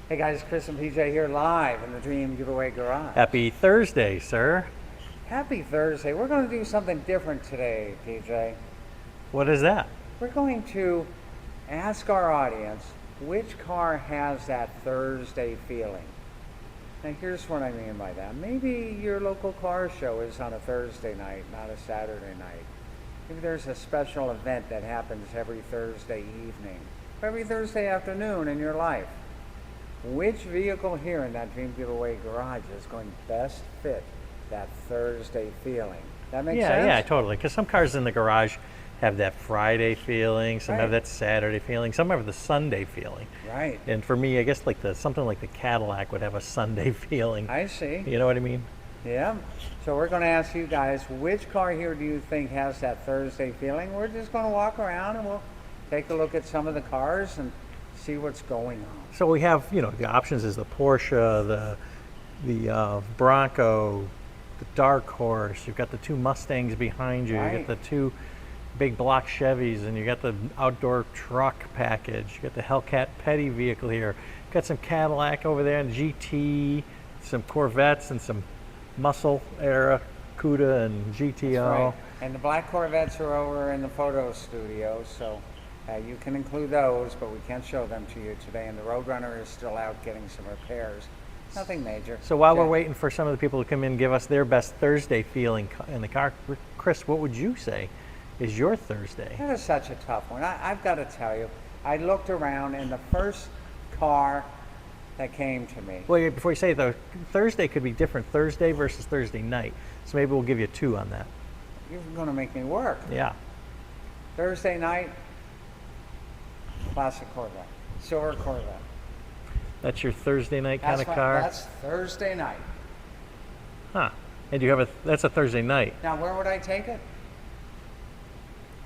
Hey guys, Chris and PJ here live in the Dream Giveaway Garage. Happy Thursday, sir. Happy Thursday. We're going to do something different today, PJ. What is that? We're going to ask our audience which car has that Thursday feeling. Now here's what I mean by that. Maybe your local car show is on a Thursday night, not a Saturday night. Maybe there's a special event that happens every Thursday evening, or every Thursday afternoon in your life. Which vehicle here in that Dream Giveaway Garage is going to best fit that Thursday feeling? That makes sense? Yeah, totally. Because some cars in the garage have that Friday feeling, some have that Saturday feeling, some have the Sunday feeling. Right. And for me, I guess something like the Cadillac would have a Sunday feeling. I see. You know what I mean? Yeah. So we're going to ask you guys, which car here do you think has that Thursday feeling? We're just going to walk around and we'll take a look at some of the cars and see what's going on. So we have, the options is the Porsche, the Bronco, the Dark Horse. You've got the two Mustangs behind you. Right. You got the two big block Chevys, and you got the outdoor truck package. You got the Hellcat Petty vehicle here. Got some Cadillac over there, and GT, some Corvettes, and some muscle era Cuda and GTO. That's right. And the black Corvettes are over in the photo studio, so you can include those, but we can't show them to you today. And the Roadrunner is still out getting some repairs. Nothing major. So while we're waiting for some of the people to come in and give us their best Thursday feeling in the car, Chris, what would you say is your Thursday? That is such a tough one. I've got to tell you, I looked around and the first car that came to me. Well, before you say it, though, Thursday could be different, Thursday versus Thursday night. So maybe we'll give you 2 on that. You're going to make me work. Yeah. Thursday night, classic Corvette, silver Corvette. That's your Thursday night kind of car? That's Thursday night. Huh. And you have that's a Thursday night. Now, where would I take it?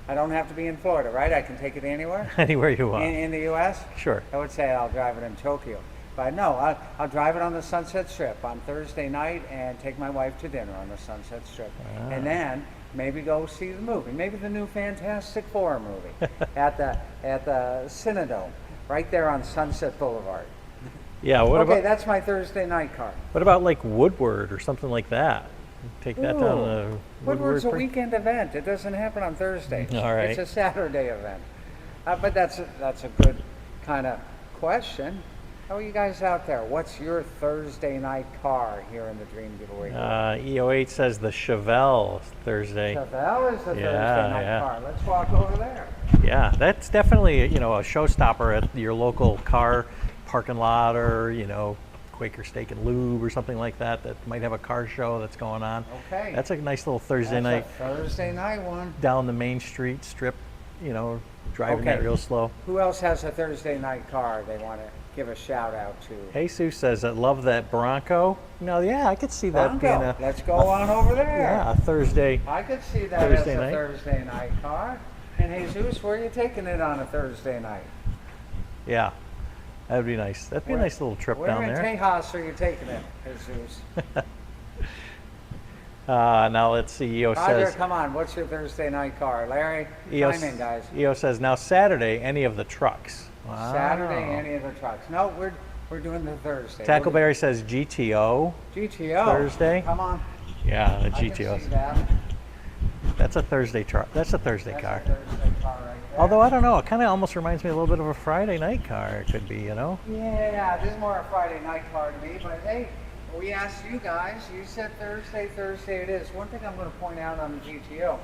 I don't have to be in Florida, right? I can take it anywhere? Anywhere you want. In the U.S.? Sure. I would say I'll drive it in Tokyo. But no, I'll drive it on the Sunset Strip on Thursday night and take my wife to dinner on the Sunset Strip. Ah. And then maybe go see the movie. Maybe the new Fantastic Four movie at the Cinedome, right there on Sunset Boulevard. Yeah, Okay, that's my Thursday night car. What about like Woodward or something like that? Take that down to Woodward's a weekend event. It doesn't happen on Thursday. All right. It's a Saturday event. But that's a good kind of question. How are you guys out there? What's your Thursday night car here in the Dream Giveaway? EO8 says the Chevelle Thursday. Chevelle is the Thursday night car. Let's walk over there. Yeah, that's definitely a showstopper at your local car parking lot, or Quaker Steak and Lube or something like that might have a car show that's going on. Okay. That's a nice little Thursday night. That's a Thursday night one. Down the Main Street strip, driving that real slow. Who else has a Thursday night car they want to give a shout out to? Jesus says, I love that Bronco. I could see that being a... Let's go on over there. Yeah, a Thursday. I could see that Thursday as a night. Thursday night car. And Jesus, where are you taking it on a Thursday night? Yeah, that would be nice. That'd be a nice little trip down there. Where in Tejas are you taking it, Jesus? Now let's see. EO says, come on, what's your Thursday night car? Larry, chime in, guys. EO says, now Saturday, any of the trucks. Wow. Saturday, any of the trucks. No, we're doing the Thursday. Tackleberry says GTO. GTO. Thursday. Come on. Yeah, the I GTO. can see that. That's a Thursday truck. That's a Thursday car. That's a Thursday car right there. Although I don't know, it kind of almost reminds me a little bit of a Friday night car. It could be, Yeah, this is more a Friday night car to me, but hey, we asked you guys. You said Thursday it is. One thing I'm going to point out on the GTO,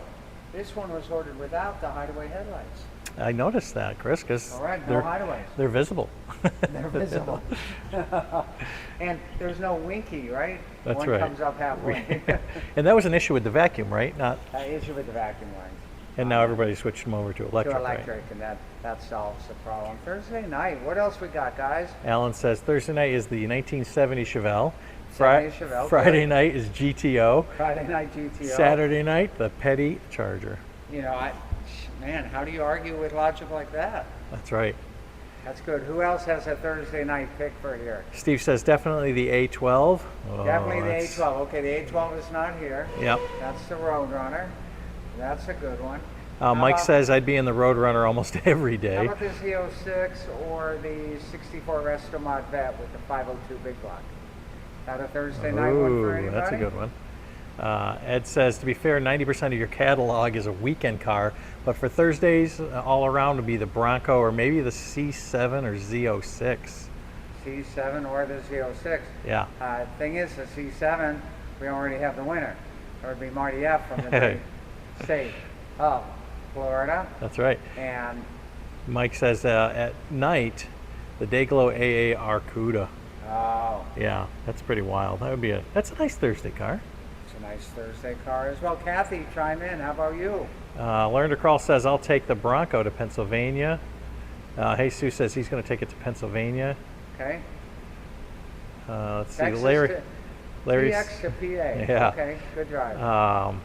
this one was ordered without the hideaway headlights. I noticed that, Chris, because All right, no hideaways. they're visible. They're visible. And there's no winky, right? That's one right. Comes up halfway. And that was an issue with the vacuum, right? Not. Issue with the vacuum lines. And now everybody switched them over to electric. Right? And that solves the problem. Thursday night, what else we got, guys? Alan says Thursday night is the 1970 Chevelle. 70 Chevelle. Friday night is GTO. Friday night GTO. Saturday night, the Petty Charger. Man, how do you argue with logic like that? That's right. That's good. Who else has a Thursday night pick for here? Steve says definitely the A12. Definitely the A12. Okay, the A12 is not here. Yep. That's the Roadrunner. That's a good one. Mike says I'd be in the Roadrunner almost every How day. about the Z06 or the 64 Restomod Vet with the 502 big block? That a Thursday night one for anybody? That's a good one. Ed says, to be fair, 90% of your catalog is a weekend car, but for Thursdays, all around would be the Bronco or maybe the C7 or Z06. C7 or the Z06. Yeah. Thing is, the C7, we already have the winner. It would be Marty F. from the great state of Florida. That's right. And Mike says at night, the Dayglow AA Arcuda. oh, Yeah, that's pretty wild. That's a nice Thursday car. it's a nice Thursday car as well. Kathy, chime in. How about you? Learn to Crawl says, I'll take the Bronco to Pennsylvania. Jesus says he's going to take it to Pennsylvania. Okay. Let's see, Texas Larry's. TX to PA. Yeah. Okay, good drive.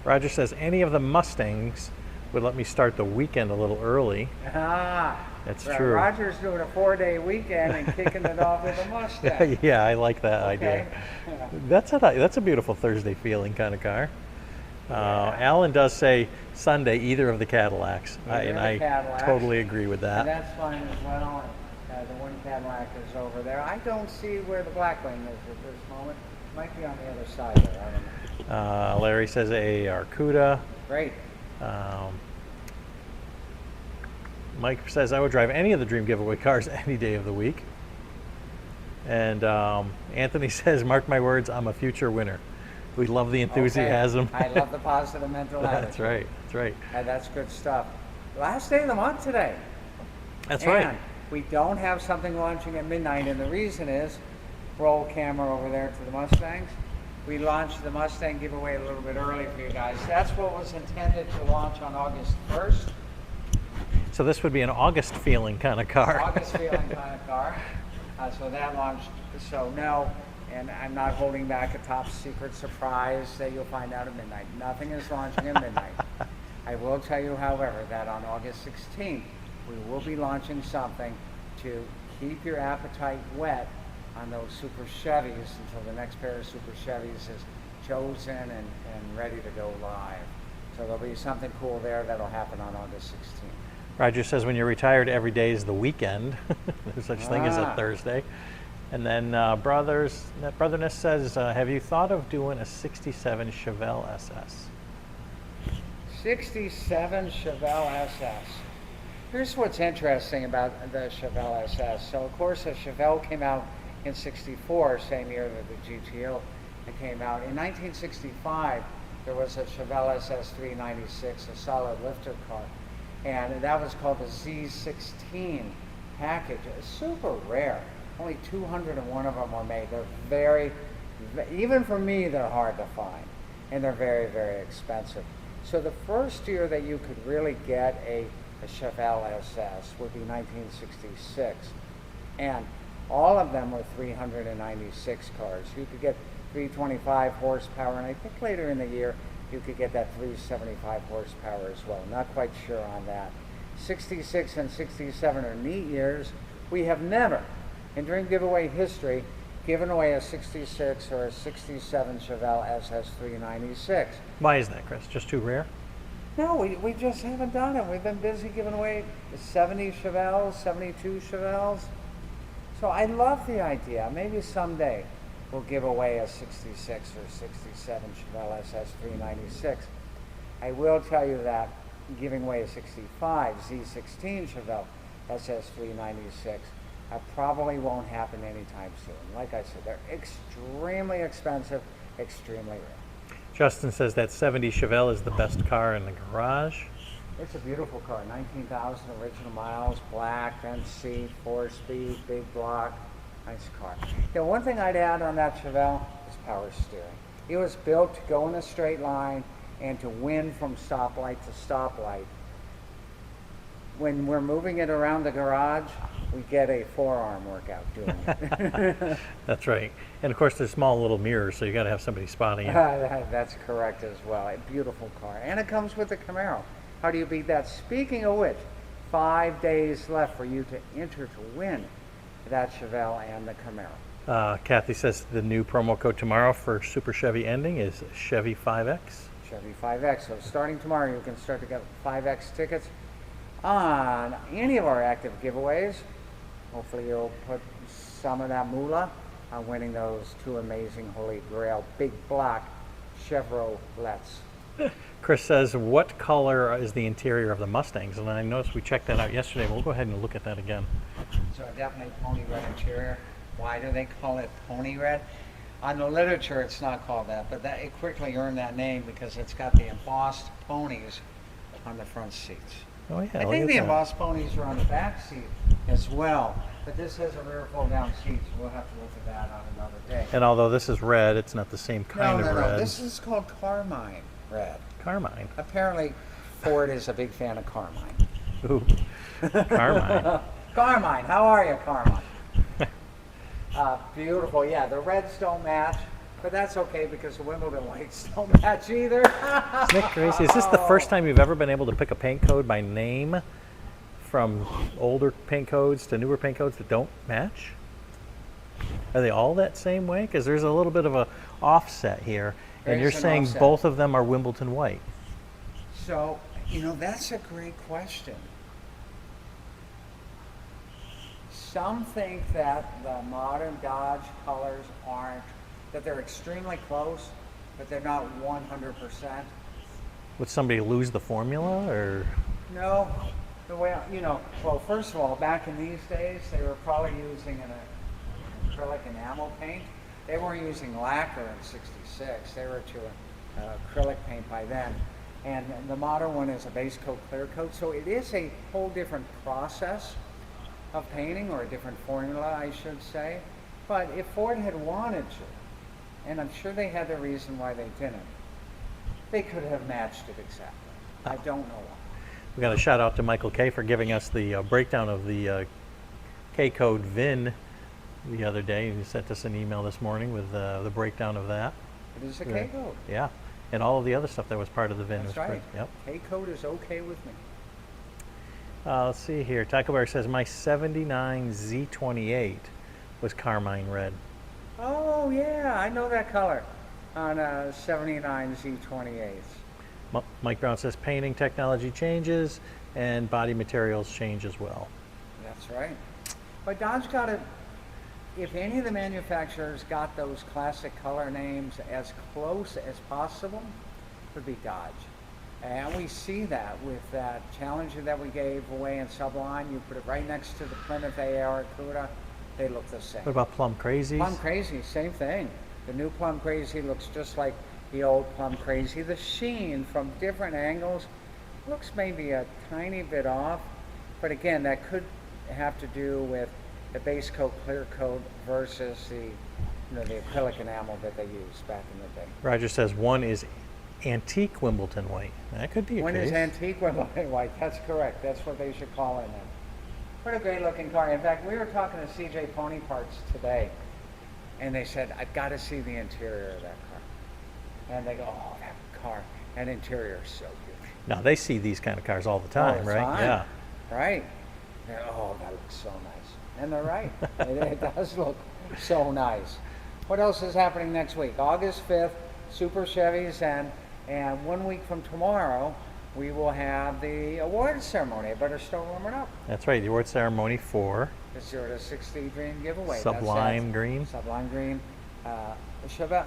Roger says any of the Mustangs would let me start the weekend a little early. That's true. Roger's doing a 4-day weekend and kicking it off with a Mustang. Yeah, I like that idea. Yeah. That's a beautiful Thursday feeling kind of car. Alan does say Sunday, either of the Cadillacs, I Cadillacs. totally agree with that. And that's fine as well. The one Cadillac is over there. I don't see where the Blackwing is at this moment. Might be on the other side there. I don't know. Larry says a Arcuda. Great. Mike says I would drive any of the Dream Giveaway cars any day of the week. And Anthony says, mark my words, I'm a future winner. We love the enthusiasm. Okay. I love the positive mental attitude. That's right. That's right. And that's good stuff. Last day of the month today. That's And right. we don't have something launching at midnight, and the reason is, roll camera over there to the Mustangs. We launched the Mustang giveaway a little bit early for you guys. That's what was intended to launch on August 1st. So this would be an August feeling kind of car. August feeling kind of car. So that launched. So no, and I'm not holding back a top secret surprise that you'll find out at midnight. Nothing is launching at midnight. I will tell you, however, that on August 16th, we will be launching something to keep your appetite wet on those Super Chevys until the next pair of Super Chevys is chosen and ready to go live. So there'll be something cool there that'll happen on August 16th. Roger says when you're retired, every day is the weekend. There's such thing as a Thursday. And then Brotherness says, have you thought of doing a 67 Chevelle SS? 67 Chevelle SS. Here's what's interesting about the Chevelle SS. So of course the Chevelle came out in 64, same year that the GTO came out. In 1965, there was a Chevelle SS 396, a solid lifter car. And that was called the Z16 package. It's super rare. Only 201 of them were made. They're very, even for me, they're hard to find. And they're very, very expensive. So the first year that you could really get a Chevelle SS would be 1966. And all of them were 396 cars. You could get 325 horsepower, and I think later in the year, you could get that 375 horsepower as well. Not quite sure on that. 66 and 67 are neat years. We have never, in Dream Giveaway history, given away a 66 or a 67 Chevelle SS 396. Why is that, Chris? Just too rare? No, we just haven't done it. We've been busy giving away 70 Chevelles, 72 Chevelles. So I love the idea. Maybe someday we'll give away a 66 or 67 Chevelle SS 396. I will tell you that giving away a 65 Z16 Chevelle SS 396 probably won't happen anytime soon. Like I said, they're extremely expensive, extremely rare. Justin says that 70 Chevelle is the best car in the garage. It's a beautiful car, 19,000 original miles, black, vent seat, 4-speed, big block. Nice car. The one thing I'd add on that Chevelle is power steering. It was built to go in a straight line and to win from stoplight to stoplight. When we're moving it around the garage, we get a forearm workout doing it. That's right. And of course, there's small little mirrors, so you got to have somebody spotting you. That's correct as well. A beautiful car. And it comes with the Camaro. How do you beat that? Speaking of which, 5 days left for you to enter to win that Chevelle and the Camaro. Kathy says the new promo code tomorrow for Super Chevy ending is Chevy 5X. Chevy 5X. So starting tomorrow, you can start to get 5X tickets on any of our active giveaways. Hopefully you'll put some of that moolah on winning those 2 amazing Holy Grail big black Chevrolets. Chris says, what color is the interior of the Mustangs? And I noticed we checked that out yesterday. We'll go ahead and look at that again. So definitely pony red interior. Why do they call it pony red? On the literature, it's not called that, but it quickly earned that name because it's got the embossed ponies on the front seats. Oh yeah, I think the embossed ponies are on the back seat as well, but this has a rear fold-down seat, so we'll have to look at that on another day. And although this is red, it's not the same kind of red. No, this is called Carmine red. Carmine. Apparently, Ford is a big fan of Carmine. Ooh, Carmine. Carmine, how are you, Carmine? Beautiful, yeah, the reds don't match, but that's okay because the Wimbledon whites don't match either. Isn't it crazy? Is this the first time you've ever been able to pick a paint code by name from older paint codes to newer paint codes that don't match? Are they all that same way? Because there's a little bit of a offset here, and you're saying offset. Both of them are Wimbledon white. So, that's a great question. Some think that the modern Dodge colors aren't, that they're extremely close, but they're not 100%. Would somebody lose the formula, or? No, the way, well, first of all, back in these days, they were probably using an acrylic enamel paint. They weren't using lacquer in '66. They were to acrylic paint by then. And the modern one is a base coat, clear coat. So it is a whole different process of painting, or a different formula, I should say. But if Ford had wanted to, and I'm sure they had their reason why they didn't, they could have matched it exactly. I don't know why. We got a shout out to Michael K for giving us the breakdown of the K code VIN the other day. He sent us an email this morning with the breakdown of that. It is a K code. Yeah, and all of the other stuff that was part of the VIN. That's was right. Yep. K code is okay with me. Let's see here. Taco Bear says my '79 Z28 was carmine red. Oh yeah, I know that color on a '79 Z28s. Mike Brown says painting technology changes and body materials change as well. That's right. But Dodge got it. If any of the manufacturers got those classic color names as close as possible, it would be Dodge. And we see that with that Challenger that we gave away in Sublime. You put it right next to the Plymouth AR Cuda. They look the same. What about Plum Crazies? Plum Crazy, same thing. The new Plum Crazy looks just like the old Plum Crazy. The sheen from different angles looks maybe a tiny bit off, but again, that could have to do with the base coat, clear coat versus the acrylic enamel that they used back in the day. Roger says one is antique Wimbledon white. That could be a One case. is antique Wimbledon white. That's correct. That's what they should call it now. What a great looking car. In fact, we were talking to CJ Pony Parts today, and they said, I've got to see the interior of that car. And they go, oh, that car and interior is so beautiful. Now they see these kind of cars all the time, right? Time. Yeah. Right. Oh, that looks so nice. And they're right. It does look so nice. What else is happening next week? August 5th, Super Chevys, and 1 week from tomorrow, we will have the awards ceremony. I better start warming up. That's right. The award ceremony for The 0 to 60 green giveaway. Sublime Green. Sublime Green. Chevelle.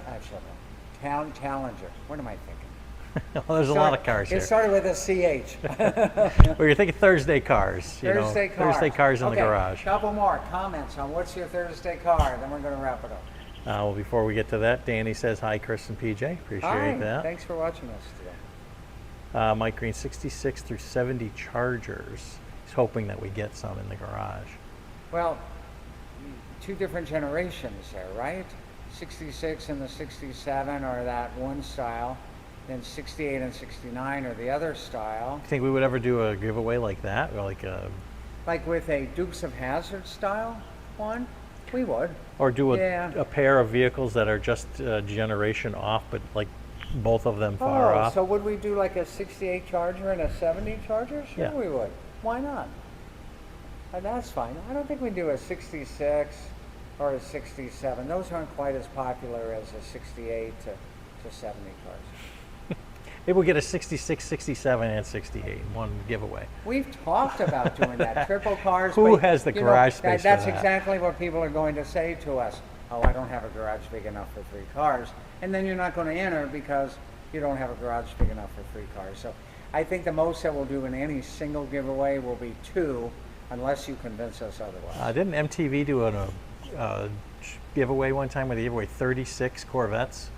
Challenger. What am I thinking? Well, there's a lot of cars here. It started with a CH. Well, you're thinking Thursday cars. Thursday cars. Thursday cars in the garage. Couple more comments on what's your Thursday car, then we're going to wrap it up. Well, before we get to that, Danny says hi, Chris and PJ. Appreciate Hi, that. thanks for watching us today. Mike Green, 66 through 70 Chargers. He's hoping that we get some in the garage. Well, two different generations there, right? 66 and the 67 are that one style, then 68 and 69 are the other style. You think we would ever do a giveaway like that? Or like with a Dukes of Hazzard style one? We would. Or do Yeah. a pair of vehicles that are just a generation off, but like both of them far off? So would we do like a 68 Charger and a 70 Charger? Sure, Yeah. we would. Why not? That's fine. I don't think we'd do a 66 or a 67. Those aren't quite as popular as a 68 to 70 cars. Maybe we'll get a 66, 67, and 68 in one giveaway. We've talked about doing that, triple cars. Who but, has the you know, garage space for That's that? exactly what people are going to say to us. Oh, I don't have a garage big enough for 3 cars. And then you're not going to enter because you don't have a garage big enough for 3 cars. So I think the most that we'll do in any single giveaway will be 2, unless you convince us otherwise. Didn't MTV do a giveaway one time where they gave away 36 Corvettes?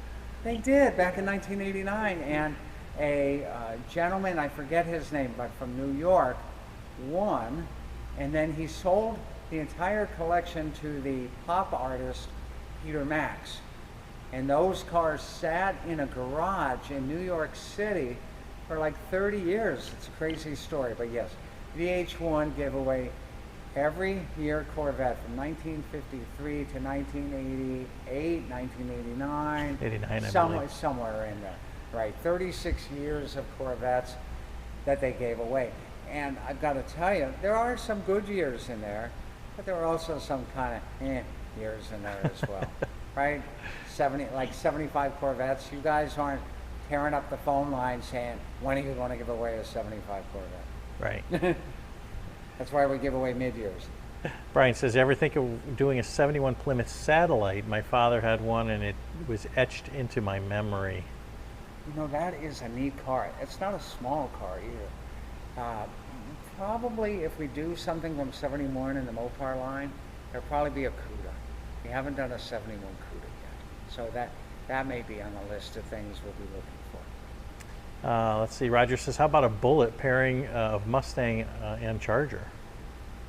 They did back in 1989, and a gentleman, I forget his name, but from New York, won, and then he sold the entire collection to the pop artist Peter Max. And those cars sat in a garage in New York City for like 30 years. It's a crazy story, but yes, VH1 gave away every year Corvette from 1953 to 1988, 1989, 89, I believe. somewhere in there, right? 36 years of Corvettes that they gave away. And I've got to tell you, there are some good years in there, but there are also some kind of years in there as well, right? 75 Corvettes. You guys aren't tearing up the phone line saying, when are you going to give away a 75 Corvette? Right. That's why we give away mid-years. Brian says, ever think of doing a 71 Plymouth Satellite? My father had one and it was etched into my memory. You know, that is a neat car. It's not a small car either. Probably if we do something from 71 in the Mopar line, there'll probably be a Cuda. We haven't done a 71 Cuda yet. So that may be on the list of things we'll be looking for. Let's see, Roger says, how about a Bullet pairing of Mustang and Charger?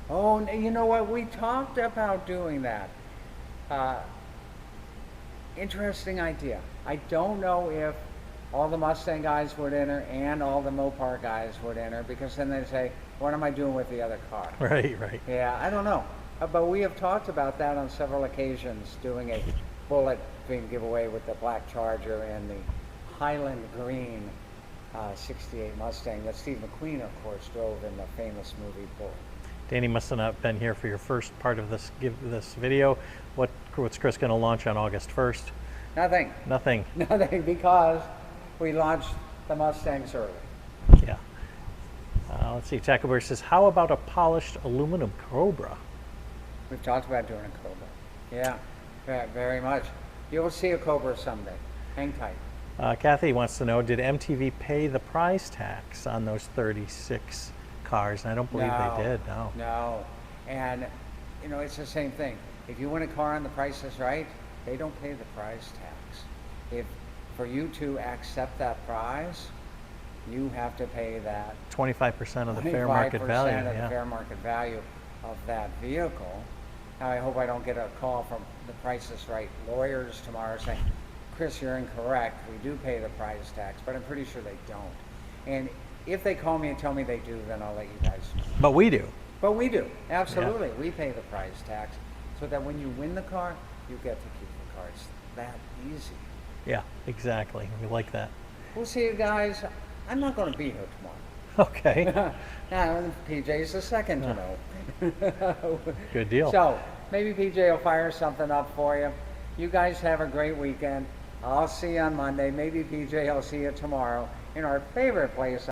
Oh, you know what? We talked about doing that. Interesting idea. I don't know if all the Mustang guys would enter and all the Mopar guys would enter, because then they say, what am I doing with the other car? Right, right. Yeah, I don't know. But we have talked about that on several occasions, doing a Bullet being giveaway with the black Charger and the Highland Green 68 Mustang that Steve McQueen, of course, drove in the famous movie Bullet. Danny must have not been here for your first part of this video. What's Chris going to launch on August 1st? Nothing. Nothing. Nothing, because we launched the Mustangs early. Yeah. Let's see, Taco Bear says, how about a polished aluminum Cobra? We've talked about doing a Cobra. Yeah, very much. You'll see a Cobra someday. Hang tight. Kathy wants to know, did MTV pay the prize tax on those 36 cars? And I don't believe they did, no. No. And, you know, it's the same thing. If you win a car on The Price is Right, they don't pay the prize tax. For you to accept that prize, you have to pay that 25% of the fair market value. 25% of the fair market value of that vehicle. Now, I hope I don't get a call from The Price is Right lawyers tomorrow saying, Chris, you're incorrect. We do pay the prize tax, but I'm pretty sure they don't. And if they call me and tell me they do, then I'll let you guys know. But we do. But we do, absolutely. Yeah. We pay the prize tax so that when you win the car, you get to keep the car. It's that easy. Yeah, exactly. We like that. We'll see you guys. I'm not going to be here tomorrow. Okay. Now, PJ's the second to know. Good deal. So, maybe PJ will fire something up for you. You guys have a great weekend. I'll see you on Monday. Maybe PJ, I'll see you tomorrow in our favorite place